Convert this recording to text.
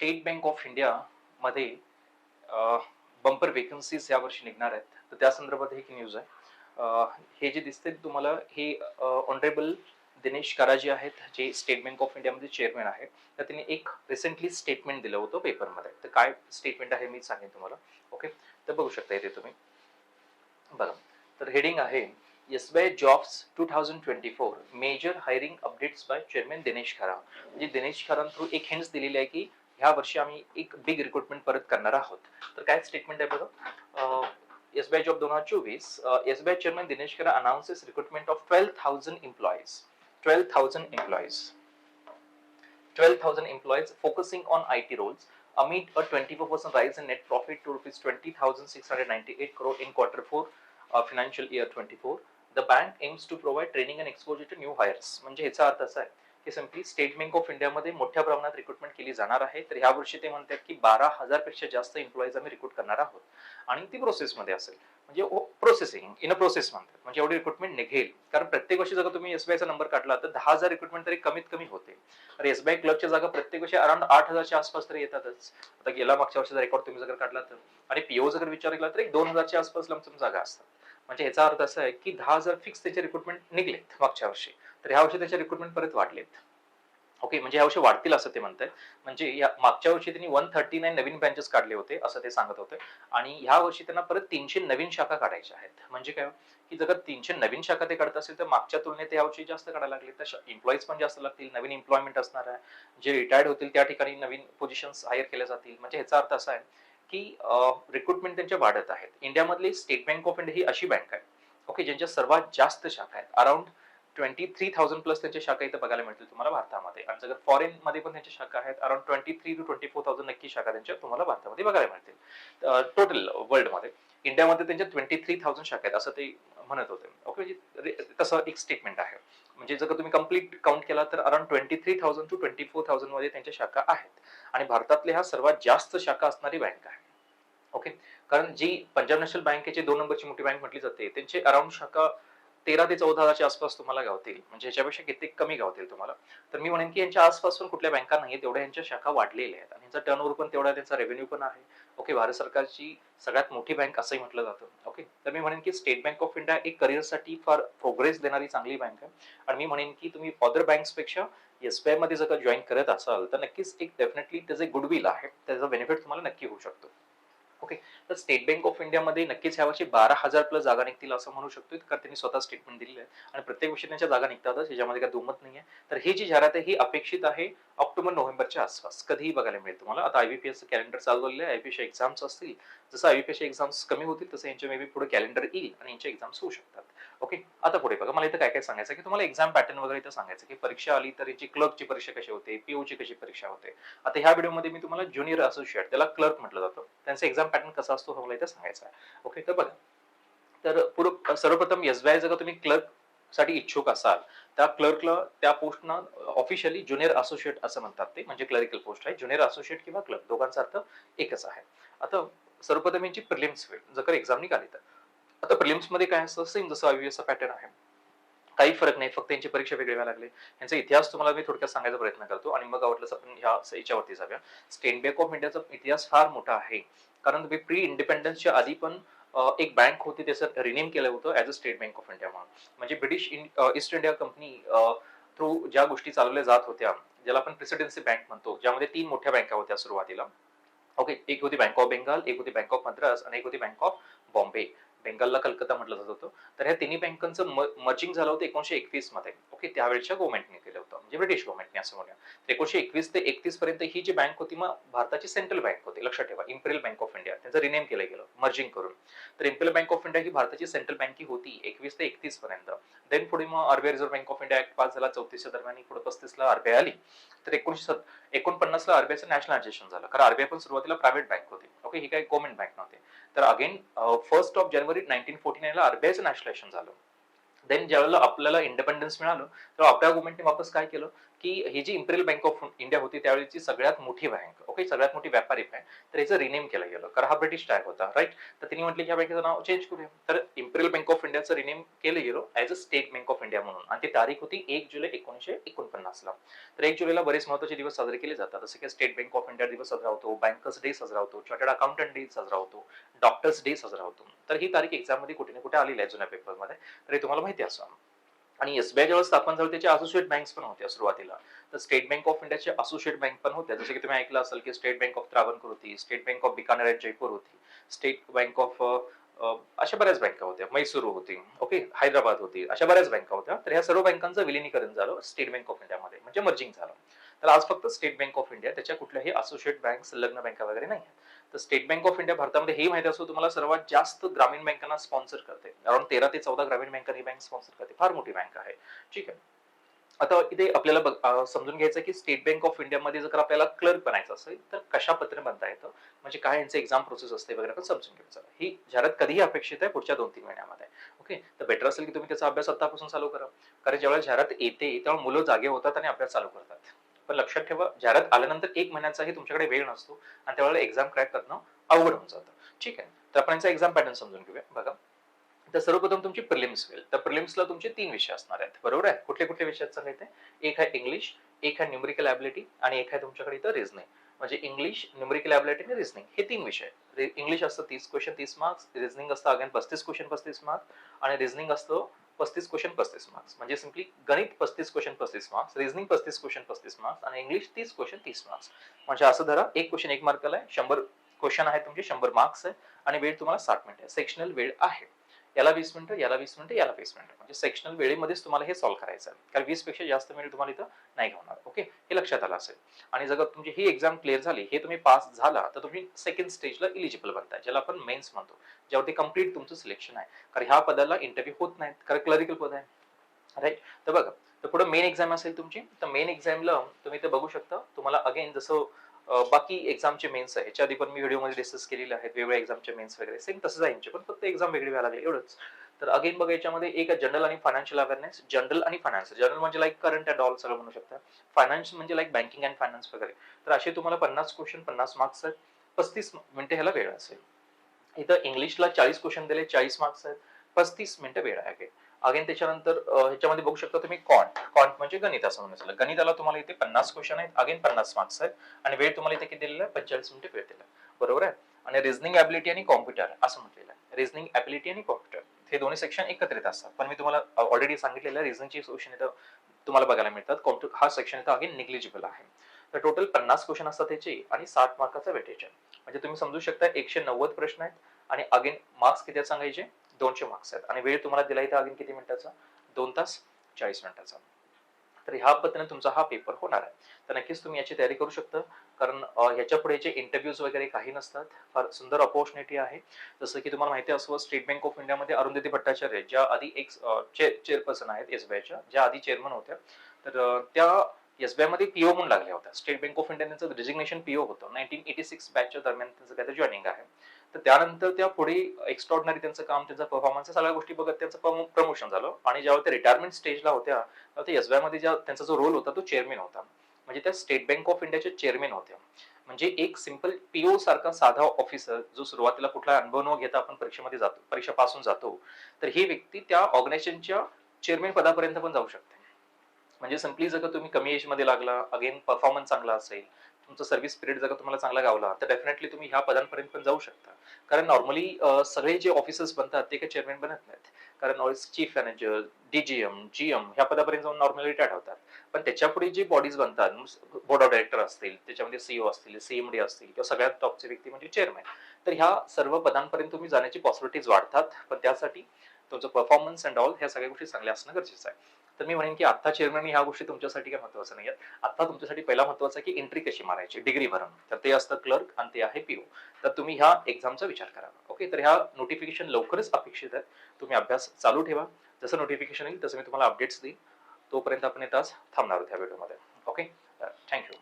State bank of India मध्ये bumper vacancies यावर्षी निघणार आहेत. तर त्या संदर्भात ही एक न्यूज आहे. हे जे दिसते तुम्हाला हे ऑनरेबल दिनेश करा जे आहेत, जे स्टेट बँक ऑफ इंडिया मध्ये चेअरमॅन आहेत, तर त्यांनी एक रिसेंटली स्टेटमेंट दिलं होतं पेपरमध्ये. तर काय स्टेटमेंट आहे मी सांगेन तुम्हाला. ओके, तर बघू शकता इथे तुम्ही बघा. तर हेडिंग आहे SBI jobs 2024 major hiring updates by chairman Dinesh Khara. म्हणजे दिनेश खरा थ्रू एक हिंट्स दिलेली आहे की ह्या वर्षी आम्ही एक बिग रिक्रुटमेंट परत करणार आहोत. तर काय स्टेटमेंट आहे बघा. SBI job 2024 SBI chairman Dinesh Khara announces recruitment of 12,000 employees. 12,000 employees. 12,000 employees focusing on IT roles amid a 24% rise in net profit to rupees 20,698 crore in Q4 financial year 24. The bank aims to provide training and exposure to new hires. म्हणजे याचा अर्थ असा आहे की simply state bank of India मध्ये मोठ्या प्रमाणात recruitment केली जाणार आहे. तर ह्या वर्षी ते म्हणतात की 12,000 पेक्षा जास्त एम्प्लॉईज आम्ही रिक्रूट करणार आहोत आणि ती प्रोसेसमध्ये असेल. म्हणजे प्रोसेसिंग इन अ प्रोसेस म्हणतात. म्हणजे एवढी रिक्रुटमेंट निघेल. कारण प्रत्येक वर्षी जर तुम्ही एसबीआयचा नंबर काढला तर 10,000 रिक्रुटमेंट तरी कमीत कमी होते. तर एसबीआय क्लर्कच्या जागा प्रत्येक वर्षी अराउंड 8,000च्या आसपास तरी येतातच. आता गेला मागच्या वर्षीचा रेकॉर्ड तुम्ही जर काढला तर, आणि पीओ जर विचार केला तर एक 2,000च्या आसपास लमसम जागा असतात. म्हणजे याचा अर्थ असा आहे की 10,000 फिक्स त्याचे रिक्रुटमेंट निघलेत मागच्या वर्षी. तर ह्या वर्षी त्याचे रिक्रुटमेंट परत वाढलेत. ओके, म्हणजे ह्या वर्षी वाढतील असं ते म्हणतायत. म्हणजे या मागच्या वर्षी त्यांनी 139 नवीन ब्रँचेस काढले होते असं ते सांगत होते, आणि ह्या वर्षी त्यांना परत 300 नवीन शाखा काढायच्या आहेत. म्हणजे काय की जर 300 नवीन शाखा ते काढत असेल तर मागच्या तुलनेत या वर्षी जास्त काढायला लागले, तर एम्प्लॉईज पण जास्त लागतील, नवीन एम्प्लॉयमेंट असणार आहे. जे रिटायर्ड होतील त्या ठिकाणी नवीन पोझिशन्स हायर केल्या जातील. म्हणजे ह्याचा अर्थ असा आहे की रिक्रुटमेंट त्यांच्या वाढत आहेत. इंडियामधली स्टेट बँक ऑफ इंडिया ही अशी बँक आहे ओके, ज्यांच्या सर्वात जास्त शाखा आहेत. अराउंड 23,000 प्लस त्यांच्या शाखा इथे बघायला मिळतील तुम्हाला भारतामध्ये. आणि जर फॉरेन मध्ये पण त्यांच्या शाखा आहेत, अराउंड 23 to 24,000 नक्की शाखा त्यांच्या तुम्हाला भारतामध्ये बघायला मिळतील टोटल वर्ल्ड मध्ये. इंडियामध्ये त्यांच्या 23,000 शाखा आहेत असं ते म्हणत होते. ओके, म्हणजे तसं एक स्टेटमेंट आहे. म्हणजे जर तुम्ही कम्प्लीट काउंट केला तर अराउंड 23,000 to 24,000 मध्ये त्यांच्या शाखा आहेत. आणि भारतातले हा सर्वात जास्त शाखा असणारी बँक आहे. ओके, कारण जी पंजाब नॅशनल बँकेची 2 नंबरची मोठी बँक म्हटली जाते, त्यांचे अराउंड शाखा 13 ते 14,000च्या आसपास तुम्हाला गावतील. म्हणजे ह्याच्यापेक्षा कित्येक कमी गावतील तुम्हाला. तर मी म्हणेन की यांच्या आसपास पण कुठल्या बँका नाहीये तेवढ्या यांच्या शाखा वाढलेल्या आहेत, आणि यांचा टर्नओव्हर पण तेवढा आहे, त्यांचा रेव्हेन्यू पण आहे. ओके, भारत सरकारची सगळ्यात मोठी बँक असंही म्हटलं जातं. ओके, तर मी म्हणेन की स्टेट बँक ऑफ इंडिया एक करिअरसाठी फार प्रोग्रेस देणारी चांगली बँक आहे. आणि मी म्हणेन की तुम्ही अदर बँक्सपेक्षा एसबीआय मध्ये जर का जॉईन करत असाल तर नक्कीच एक डेफिनेटली त्याचे गुडविल आहे, त्याचा बेनिफिट तुम्हाला नक्की होऊ शकतो. ओके, तर स्टेट बँक ऑफ इंडियामध्ये नक्कीच ह्यावर्षी 12,000 प्लस जागा निघतील असं म्हणू शकतो, कारण त्यांनी स्वतः स्टेटमेंट दिलेलं आहे. आणि प्रत्येक वर्षी त्यांच्या जागा निघतातच, ह्याच्यामध्ये काही दुमत नाहीये. तर ही जी जाहिरात आहे ही अपेक्षित आहे ऑक्टोबर-नोव्हेंबरच्या आसपास कधीही बघायला मिळेल तुम्हाला. आता आयबीपीएसचं कॅलेंडर चालू झालेलं आहे, आयबीपीएसच्या एक्झाम्स असतील. जसं आयबीपीएसच्या एक्झाम्स कमी होतील तसं यांच्या मे बी पुढे कॅलेंडर येईल आणि यांच्या एक्झाम्स होऊ शकतात. ओके, आता पुढे बघा, मला इथं काय काय सांगायचं आहे की तुम्हाला एक्झाम पॅटर्न वगैरे इथं सांगायचं की परीक्षा आली तर याची क्लर्कची परीक्षा कशी होते, पीओची कशी परीक्षा होते. आता ह्या व्हिडिओमध्ये मी तुम्हाला ज्युनियर असोसिएट, त्याला क्लर्क म्हटलं जातं, त्यांचा एक्झाम पॅटर्न कसा असतो हे मला इथं सांगायचं आहे. ओके, तर बघा, तर सर्वप्रथम एसबीआय जर तुम्ही क्लर्क साठी इच्छुक असाल, त्या क्लर्कला त्या पोस्टना ऑफिशियली ज्युनियर असोसिएट असं म्हणतात. ते म्हणजे क्लरिकल पोस्ट आहे. ज्युनियर असोसिएट किंवा क्लर्क दोघांचा अर्थ एकच आहे. आता सर्वप्रथम यांची प्रिलिम्स होईल जर का एक्झाम निघाली तर. आता प्रिलिम्स मध्ये काय असतं, सेम जसं आयबीएसचा पॅटर्न आहे, काही फरक नाही, फक्त यांची परीक्षा वेगळी व्हायला लागली. यांचा इतिहास तुम्हाला मी थोडक्यात सांगायचा प्रयत्न करतो आणि मग आवडल्यास आपण ह्या याच्यावरती जाऊया. स्टेट बँक ऑफ इंडियाचा इतिहास फार मोठा आहे, कारण तुम्ही प्री इंडिपेंडन्सच्या आधी पण एक बँक होती, त्याचं रिनेम केलं होतं as a state bank of India म्हणून. म्हणजे British east India company through ज्या गोष्टी चालवल्या जात होत्या, ज्याला आपण प्रेसिडेन्सी बँक म्हणतो, ज्यामध्ये 3 मोठ्या बँका होत्या सुरुवातीला. ओके, एक होती बँक ऑफ बेंगाल, एक होती बँक ऑफ मद्रास आणि एक होती बँक ऑफ बॉम्बे. बेंगालला कलकत्ता म्हटलं जात होतं. तर ह्या तिन्ही बँकांचं मर्जिंग झालं होतं 1921 मध्ये. ओके, त्यावेळच्या गव्हर्नमेंटने केलं होतं, म्हणजे ब्रिटिश गव्हर्नमेंटने असं म्हणूया. 1921 ते 31 पर्यंत ही जी बँक होती मग भारताची सेंट्रल बँक होती. लक्षात ठेवा, इम्पेरियल बँक ऑफ इंडिया, त्यांचं रिनेम केलं गेलं मर्जिंग करून. तर इम्पेरियल बँक ऑफ इंडिया ही भारताची सेंट्रल बँक होती 21 ते 31 पर्यंत. देन पुढे मग RBI reserve bank of India act pass झाला 34च्या दरम्यान, पुढे 35 ला आरबीआय आली. तर 1949 ला आरबीआयचं नॅशनलायझेशन झालं, कारण आरबीआय पण सुरुवातीला प्रायव्हेट बँक होती. ओके, ही काही गव्हर्नमेंट बँक नव्हती. तर अगेन 1 ऑफ जानेवारी 1949 ला आरबीआयचं नॅशनलायझेशन झालं. देन ज्यावेळेला आपल्याला इंडिपेंडन्स मिळालं, तेव्हा आपल्या गव्हर्नमेंटने वापस काय केलं की ही जी इम्पिरियल बँक ऑफ इंडिया होती त्यावेळेची सगळ्यात मोठी बँक, ओके, सगळ्यात मोठी व्यापारी बँक, तर याचं रिनेम केलं गेलं, कारण हा ब्रिटिश टॅग होता, राईट. तर तिने म्हटलं की या बँकेचं नाव चेंज करूया, तर इम्पिरियल बँक ऑफ इंडियाचं रिनेम केलं गेलं as a state bank of India म्हणून, आणि ती तारीख होती 1 जुलै 1949 ला. तर 1 जुलैला बरेच महत्त्वाचे दिवस साजरे केले जातात, जसं की स्टेट बँक ऑफ इंडिया दिवस साजरा होतो, बँकर्स डे साजरा होतो, चार्टर्ड अकाउंटंट डे साजरा होतो, डॉक्टर्स डे साजरा होतो. तर ही तारीख एक्झाममध्ये कुठे ना कुठे आलेली आहे जुन्या पेपरमध्ये, तर हे तुम्हाला माहिती असावं. आणि एसबीआय जेव्हा स्थापन झालं त्याच्या असोसिएट बँक्स पण होत्या सुरुवातीला. तर स्टेट बँक ऑफ इंडियाचे असोसिएट बँक पण होत्या, जसे की तुम्ही ऐकलं असेल की स्टेट बँक ऑफ त्रावणकोर होती, state bank of Bikaner end Jaipur होती, स्टेट बँक ऑफ अशा बऱ्याच बँका होत्या, मैसूर होती, ओके, हैदराबाद होती, अशा बऱ्याच बँका होत्या. तर ह्या सर्व बँकांचं विलिनीकरण झालं स्टेट बँक ऑफ इंडियामध्ये, म्हणजे मर्जिंग झालं. तर आज फक्त स्टेट बँक ऑफ इंडिया, त्याच्या कुठल्याही असोसिएट बँक, संलग्न बँका वगैरे नाही आहेत. तर स्टेट बँक ऑफ इंडिया भारतामध्ये हे माहिती असो तुम्हाला सर्वात जास्त ग्रामीण बँकांना स्पॉन्सर करते, अराउंड 13 ते 14 ग्रामीण बँकांना ही बँक स्पॉन्सर करते, फार मोठी बँक आहे. ठीक आहे. आता इथे आपल्याला समजून घ्यायचं की स्टेट बँक ऑफ इंडियामध्ये जर आपल्याला क्लर्क बनायचं असेल तर कशा पद्धतीने बनता येतं, म्हणजे काय यांचं एक्झाम प्रोसेस असते वगैरे, आपण समजून घ्यायचं. ही जाहिरात कधीही अपेक्षित आहे पुढच्या 2-3 महिन्यामध्ये. ओके, तर बेटर असेल की तुम्ही त्याचा अभ्यास आतापासून चालू करा, कारण ज्यावेळेला जाहिरात येते तेव्हा मुलं जागे होतात आणि अभ्यास चालू करतात. पण लक्षात ठेवा, जाहिरात आल्यानंतर 1 महिन्याचाही तुमच्याकडे वेळ नसतो आणि त्यावेळेला एक्झाम क्रॅक करणं अवघड होऊन जातं. ठीक आहे, तर आपण यांचा एक्झाम पॅटर्न समजून घेऊया. बघा, तर सर्वप्रथम तुमची प्रिलिम्स होईल. तर प्रिलिम्सला तुमचे 3 विषय असणार आहेत, बरोबर आहे. कुठले कुठले विषय आहेत सांगायचे? एक आहे इंग्लिश, एक आहे न्यूमेरिकल एबिलिटी आणि एक आहे तुमच्याकडे इथं रिझनिंग. म्हणजे इंग्लिश, न्यूमेरिकल एबिलिटी आणि रिझनिंग हे 3 विषय आहेत. इंग्लिश असतं 30 क्वेश्चन 30 मार्क्स, रिझनिंग असतं अगेन 35 क्वेश्चन 35 मार्क्स आणि रिझनिंग असतं 35 क्वेश्चन 35 मार्क्स. म्हणजे सिम्पली गणित 35 question 35 marks, reasoning 35 question 35 marks आणि इंग्लिश 30 क्वेश्चन 30 मार्क्स. म्हणजे असं धरा, एक क्वेश्चन 1 मार्काला आहे, 100 क्वेश्चन आहेत तुमचे, 100 मार्क्स आहे आणि वेळ तुम्हाला 60 मिनिटं आहे. सेक्शनल वेळ आहे. याला 20 मिनिटं, याला 20 मिनिटं, याला 20 मिनिटं. म्हणजे सेक्शनल वेळेमध्येच तुम्हाला हे सॉल्व्ह करायचं आहे. कारण 20 पेक्षा जास्त वेळ तुम्हाला इथं नाही घालणार. ओके, हे लक्षात आलं असेल. आणि जर तुमची ही एक्झाम क्लिअर झाली, हे तुम्ही पास झाला, तर तुम्ही सेकंड स्टेजला इलिजिबल बनताय, ज्याला आपण मेन्स म्हणतो, ज्यावरती कंप्लीट तुमचं सिलेक्शन आहे. कारण ह्या पदाला इंटरव्ह्यू होत नाहीत, कारण क्लरिकल पद आहे, राईट. तर बघा, तर पुढे मेन एक्झाम असेल तुमची, तर मेन एक्झामला तुम्ही इथे बघू शकता, तुम्हाला अगेन जसं बाकी एक्झामचे मेन्स आहे, ह्याच्या आधी पण मी व्हिडिओमध्ये डिस्कस केलेले आहेत, वेगवेगळ्या एक्झामचे मेन्स वगैरे, सेम तसंच आहे यांचे पण, फक्त एक्झाम वेगळी व्हायला लागली एवढंच. तर अगेन बघा, याच्यामध्ये एक आहे जनरल आणि फायनान्शियल अवेअरनेस. जनरल आणि फायनान्स, जनरल म्हणजे लाईक करंट अँड ऑल सगळं म्हणू शकता, फायनान्स म्हणजे लाईक बँकिंग अँड फायनान्स वगैरे. तर असे तुम्हाला 50 क्वेश्चन 50 मार्क्स आहेत, 35 मिनिटं ह्याला वेळ असेल. इथं इंग्लिशला 40 क्वेश्चन दिले, 40 मार्क्स आहेत, 35 मिनिटं वेळ आहे. अगेन त्याच्यानंतर ह्याच्यामध्ये बघू शकता तुम्ही क्वांट म्हणजे गणित असं म्हणू शकता. गणिताला तुम्हाला इथे 50 क्वेश्चन आहेत, अगेन 50 मार्क्स आहेत आणि वेळ तुम्हाला इथे किती दिलेला आहे? 45 मिनिटं वेळ दिला, बरोबर आहे. आणि रिझनिंग एबिलिटी आणि कॉम्प्युटर असं म्हटलेलं आहे. रिझनिंग एबिलिटी आणि कॉम्प्युटर हे दोन्ही सेक्शन एकत्रित असतात, पण मी तुम्हाला ऑलरेडी सांगितलेलं आहे रिझनिंगची क्वेश्चन इथं तुम्हाला बघायला मिळतात. कॉम्प्युटर हा सेक्शन इथं अगेन निग्लिजिबल आहे. तर टोटल 50 क्वेश्चन असतात त्याचे आणि 60 मार्काचा वेटेज आहे. म्हणजे तुम्ही समजू शकता 190 प्रश्न आहेत आणि अगेन मार्क्स किती आहेत सांगायचे? 200 मार्क्स आहेत आणि वेळ तुम्हाला दिला इथं अगेन किती मिनिटाचा? 2 तास 40 मिनिटाचा. तर ह्या पद्धतीने तुमचा हा पेपर होणार आहे. तर नक्कीच तुम्ही याची तयारी करू शकता, कारण ह्याच्या पुढे इंटरव्ह्यूज वगैरे काही नसतात. फार सुंदर अपॉर्च्युनिटी आहे. जसं की तुम्हाला माहिती असावं, स्टेट बँक ऑफ इंडियामध्ये अरुंधती भट्टाचार्य ज्या आधी एक चेअरपर्सन आहेत एसबीआयच्या, ज्या आधी चेअरमन होत्या, तर त्या एसबीआय मध्ये पीओ म्हणून लागल्या होत्या. स्टेट बँक ऑफ इंडिया त्यांचं डिजिग्नेशन पीओ होतं. 1986 बॅचच्या दरम्यान त्यांचं काहीतरी जॉईनिंग आहे. तर त्यानंतर त्या पुढे एक्स्ट्रॉर्डिनरी त्यांचं काम, त्यांचा परफॉर्मन्स, सगळ्या गोष्टी बघत त्यांचं प्रमोशन झालं आणि जेव्हा ते रिटायरमेंट स्टेजला होत्या, तेव्हा ते एसबीआय मध्ये त्यांचा जो रोल होता तो चेअरमॅन होता. म्हणजे त्या स्टेट बँक ऑफ इंडियाच्या चेअरमॅन होत्या. म्हणजे एक सिंपल पीओ सारखा साधा ऑफिसर, जो सुरुवातीला कुठला अनुभव न घेता आपण परीक्षेमध्ये जातो, परीक्षा पासून जातो, तर ही व्यक्ती त्या ऑर्गनायझेशनच्या चेअरमॅन पदापर्यंत पण जाऊ शकते. म्हणजे सिम्पली जर का तुम्ही कमी एज मध्ये लागला, अगेन परफॉर्मन्स चांगला असेल, तुमचा सर्व्हिस पिरियड जर का तुम्हाला चांगला गावला, तर डेफिनेटली तुम्ही ह्या पदांपर्यंत पण जाऊ शकता. कारण नॉर्मली सगळे जे ऑफिसर्स बनतात ते काही चेअरमॅन बनत नाहीत. कारण चीफ मॅनेजर, डीजीएम, जीएम ह्या पदापर्यंत जाऊन नॉर्मली रिटायर्ड होतात. पण त्याच्यापुढे जे बॉडीज बनतात, बोर्ड ऑफ डायरेक्टर असतील, त्याच्यामध्ये सीईओ असतील, सीएमडी असतील, किंवा सगळ्यात टॉपचे व्यक्ती म्हणजे चेअरमॅन. तर ह्या सर्व पदांपर्यंत तुम्ही जाण्याची पॉसिबिलिटीज वाढतात, पण त्यासाठी तुमचं परफॉर्मन्स अँड ऑल ह्या सगळ्या गोष्टी चांगल्या असणं गरजेचं आहे. तर मी म्हणेन की आता चेअरमॅन ह्या गोष्टी तुमच्यासाठी काही महत्त्वाचं नाही आहेत. आता तुमच्यासाठी पहिला महत्त्वाचं आहे की एंट्री कशी मारायची डिग्री भरून. तर ते असतं क्लर्क आणि ते आहे पीओ. तर तुम्ही ह्या एक्झामचा विचार करा. ओके, तर ह्या नोटिफिकेशन लवकरच अपेक्षित आहेत. तुम्ही अभ्यास चालू ठेवा. जसं नोटिफिकेशन येईल तसं मी तुम्हाला अपडेट्स देईन. तोपर्यंत आपण इथं थांबणार आहोत या व्हिडिओमध्ये. Okay, thank you.